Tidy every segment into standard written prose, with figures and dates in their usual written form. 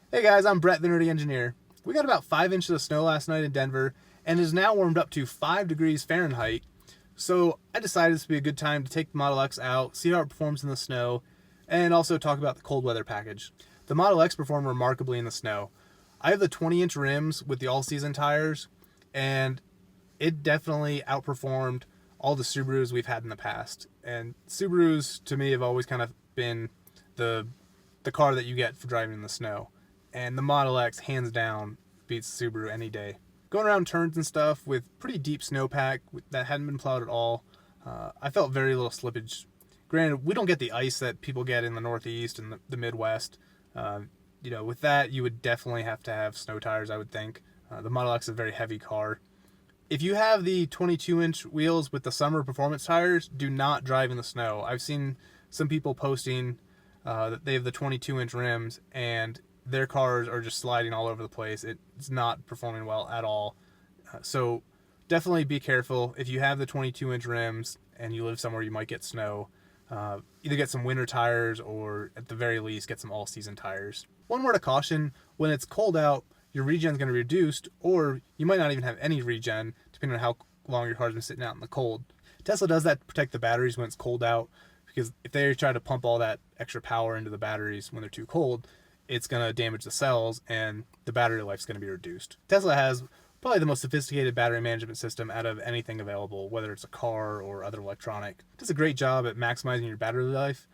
Hey guys, I'm Brett, the Nerdy Engineer. We got about 5 inches of snow last night in Denver, and it is now warmed up to 5 degrees Fahrenheit. So I decided this would be a good time to take the Model X out, see how it performs in the snow, and also talk about the cold weather package. The Model X performed remarkably in the snow. I have the 20-inch rims with the all-season tires, and it definitely outperformed all the Subarus we've had in the past. And Subarus, to me, have always kind of been the car that you get for driving in the snow. And the Model X, hands down, beats Subaru any day. Going around turns and stuff with pretty deep snowpack that hadn't been plowed at all, I felt very little slippage. Granted, we don't get the ice that people get in the Northeast and the Midwest. With that, you would definitely have to have snow tires, I would think. The Model X is a very heavy car. If you have the 22-inch wheels with the summer performance tires, do not drive in the snow. I've seen some people posting that they have the 22-inch rims, and their cars are just sliding all over the place. It's not performing well at all. So definitely be careful. If you have the 22-inch rims and you live somewhere you might get snow, either get some winter tires or at the very least get some all-season tires. One word of caution, when it's cold out, your regen is going to be reduced, or you might not even have any regen, depending on how long your car's been sitting out in the cold. Tesla does that to protect the batteries when it's cold out, because if they try to pump all that extra power into the batteries when they're too cold, it's going to damage the cells and the battery life is going to be reduced. Tesla has probably the most sophisticated battery management system out of anything available, whether it's a car or other electronic. It does a great job at maximizing your battery life,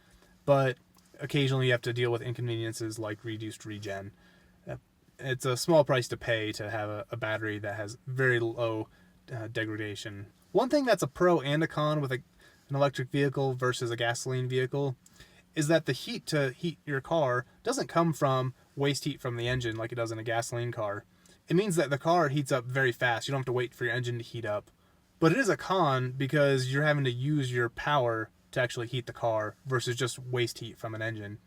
but occasionally you have to deal with inconveniences like reduced regen. It's a small price to pay to have a battery that has very low degradation. One thing that's a pro and a con with an electric vehicle versus a gasoline vehicle is that the heat to heat your car doesn't come from waste heat from the engine like it does in a gasoline car. It means that the car heats up very fast. You don't have to wait for your engine to heat up. But it is a con because you're having to use your power to actually heat the car versus just waste heat from an engine.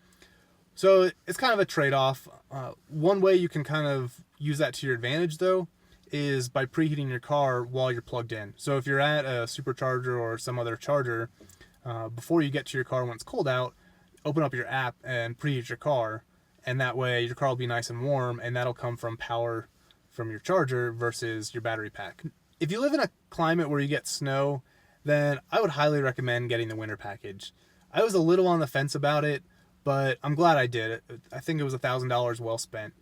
So it's kind of a trade-off. One way you can kind of use that to your advantage, though, is by preheating your car while you're plugged in. So if you're at a supercharger or some other charger, before you get to your car when it's cold out, open up your app and preheat your car, and that way your car will be nice and warm, and that'll come from power from your charger versus your battery pack. If you live in a climate where you get snow, then I would highly recommend getting the winter package. I was a little on the fence about it, but I'm glad I did. I think it was $1,000 well spent.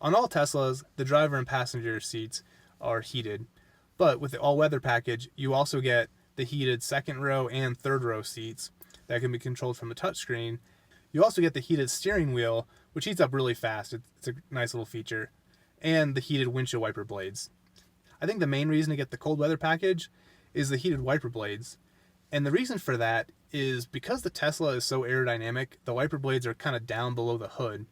On all Teslas, the driver and passenger seats are heated, but with the all-weather package, you also get the heated second row and third row seats that can be controlled from the touchscreen. You also get the heated steering wheel, which heats up really fast. It's a nice little feature, and the heated windshield wiper blades. I think the main reason to get the cold weather package is the heated wiper blades. And the reason for that is because the Tesla is so aerodynamic, the wiper blades are kind of down below the hood,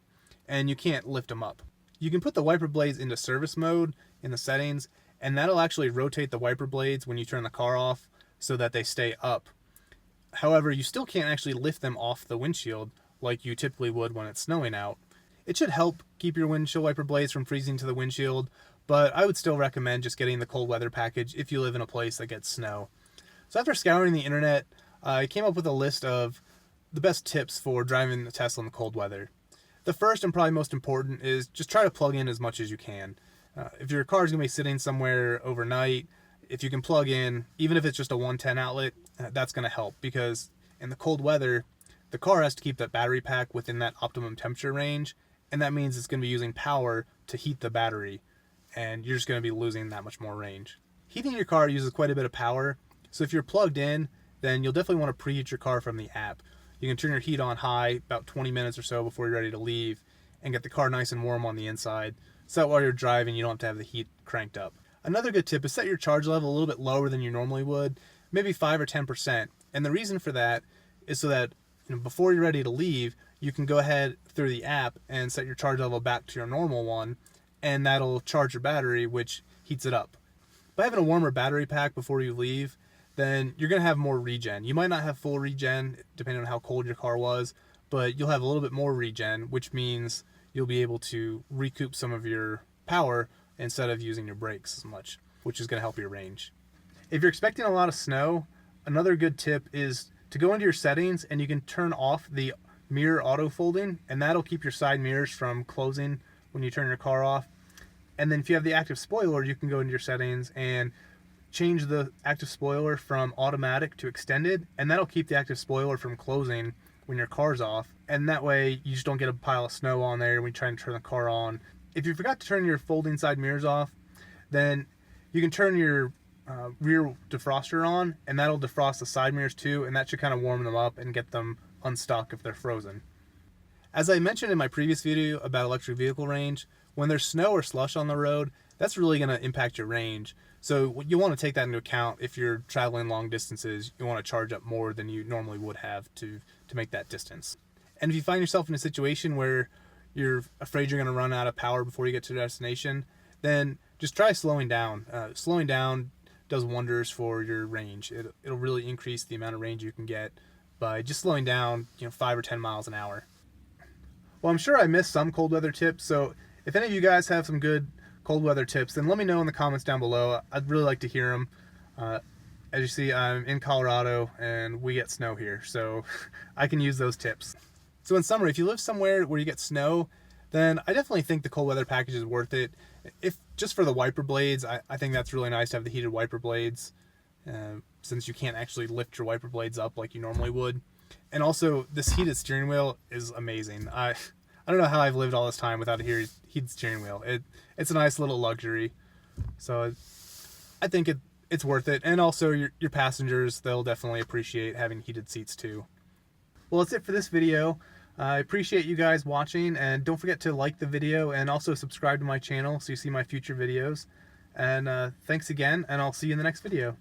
and you can't lift them up. You can put the wiper blades into service mode in the settings, and that'll actually rotate the wiper blades when you turn the car off so that they stay up. However, you still can't actually lift them off the windshield like you typically would when it's snowing out. It should help keep your windshield wiper blades from freezing to the windshield, but I would still recommend just getting the cold weather package if you live in a place that gets snow. So after scouring the internet, I came up with a list of the best tips for driving the Tesla in the cold weather. The first and probably most important is just try to plug in as much as you can. If your car is going to be sitting somewhere overnight, if you can plug in, even if it's just a 110 outlet, that's going to help, because in the cold weather, the car has to keep that battery pack within that optimum temperature range, and that means it's going to be using power to heat the battery, and you're just going to be losing that much more range. Heating your car uses quite a bit of power, so if you're plugged in, then you'll definitely want to preheat your car from the app. You can turn your heat on high about 20 minutes or so before you're ready to leave and get the car nice and warm on the inside, so that while you're driving you don't have to have the heat cranked up. Another good tip is set your charge level a little bit lower than you normally would, maybe 5 or 10%. And the reason for that is so that before you're ready to leave, you can go ahead through the app and set your charge level back to your normal one, and that'll charge your battery, which heats it up. By having a warmer battery pack before you leave, then you're going to have more regen. You might not have full regen, depending on how cold your car was, but you'll have a little bit more regen, which means you'll be able to recoup some of your power instead of using your brakes as much, which is going to help your range. If you're expecting a lot of snow, another good tip is to go into your settings and you can turn off the mirror auto folding, and that'll keep your side mirrors from closing when you turn your car off. And then if you have the active spoiler, you can go into your settings and change the active spoiler from automatic to extended, and that'll keep the active spoiler from closing when your car's off, and that way you just don't get a pile of snow on there when you try to turn the car on. If you forgot to turn your folding side mirrors off, then you can turn your rear defroster on, and that'll defrost the side mirrors too, and that should kind of warm them up and get them unstuck if they're frozen. As I mentioned in my previous video about electric vehicle range, when there's snow or slush on the road, that's really going to impact your range. So you want to take that into account if you're traveling long distances. You want to charge up more than you normally would have to make that distance. And if you find yourself in a situation where you're afraid you're going to run out of power before you get to your destination, then just try slowing down. Slowing down does wonders for your range. It'll really increase the amount of range you can get by just slowing down, 5 or 10 miles an hour. Well, I'm sure I missed some cold weather tips, so if any of you guys have some good cold weather tips, then let me know in the comments down below. I'd really like to hear them. As you see, I'm in Colorado and we get snow here, so I can use those tips. So in summary, if you live somewhere where you get snow, then I definitely think the cold weather package is worth it. If just for the wiper blades, I think that's really nice to have the heated wiper blades, since you can't actually lift your wiper blades up like you normally would. And also, this heated steering wheel is amazing. I don't know how I've lived all this time without a heated steering wheel. It's a nice little luxury. So I think it's worth it. And also, your passengers, they'll definitely appreciate having heated seats too. Well, that's it for this video. I appreciate you guys watching, and don't forget to like the video and also subscribe to my channel so you see my future videos. And thanks again, and I'll see you in the next video.